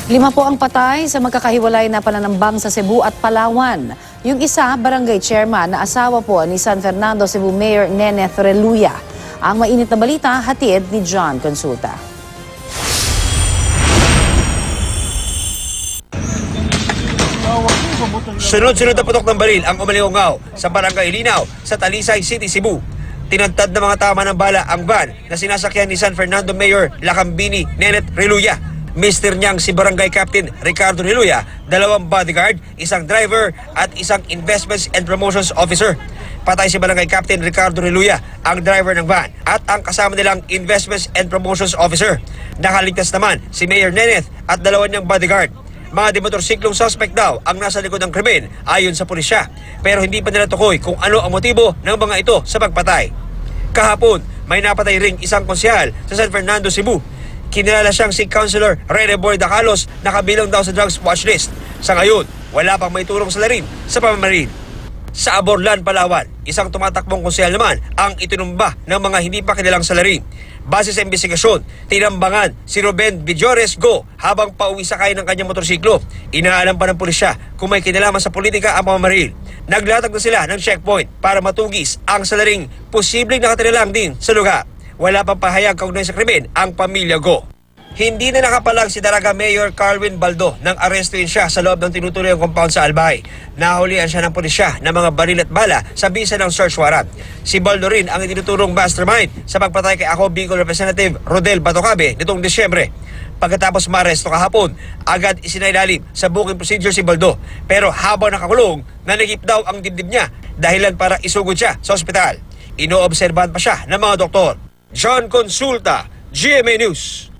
5 po ang patay sa magkakahiwalay na pananambang sa Cebu at Palawan. Yung isa, barangay chairman na asawa po ni San Fernando Cebu Mayor Neneth Reluya. Ang mainit na balita, hatid ni John Consulta. Sunod-sunod na putok ng baril ang umalingaw sa Barangay Linaw sa Talisay City, Cebu. Tinagtad ng mga tama ng bala ang van na sinasakyan ni San Fernando Mayor Lacambini Neneth Reluya. Mister niyang si Barangay Captain Ricardo Reluya, 2 bodyguard, isang driver at isang investments and promotions officer. Patay si Barangay Captain Ricardo Reluya, ang driver ng van, at ang kasama nilang investments and promotions officer. Nakaligtas naman si Mayor Neneth at 2 niyang bodyguard. Mga demotorsiklong suspect daw ang nasa likod ng krimen ayon sa pulisya. Pero hindi pa nila tukoy kung ano ang motibo ng mga ito sa pagpatay. Kahapon, may napatay ring isang konsyahal sa San Fernando, Cebu. Kinilala siyang si Councilor Rene Boy Dacalos na kabilang daw sa drugs watch list. Sa ngayon, wala pang may tulong sa larin sa pamamaril. Sa Aborlan, Palawan, isang tumatakbong konsyahal naman ang itinumba ng mga hindi pa kilalang salarin. Base sa investigasyon, tinambangan si Ruben Villores Go habang pauwi sakay ng kanyang motorsiklo. Inaalam pa ng pulisya kung may kinalaman sa politika ang pamamaril. Naglatag na sila ng checkpoint para matugis ang salaring posibleng nakatira lang din sa lugar. Wala pang pahayag kaugnay sa krimen ang pamilya Go. Hindi na nakapalag si Daraga Mayor Carwin Baldo nang arestuin siya sa loob ng tinutuluyang compound sa Albay. Nahulian siya ng pulisya ng mga baril at bala sa bisa ng search warrant. Si Baldo rin ang itinuturong mastermind sa pagpatay kay Ako Bicol Representative Rodel Batocabe nitong Disyembre. Pagkatapos maaresto kahapon, agad isinailalim sa booking procedure si Baldo. Pero habang nakakulong, nanigip daw ang dibdib niya dahilan para isugod siya sa ospital. Inoobserbahan pa siya ng mga doktor. John Consulta, GMA News.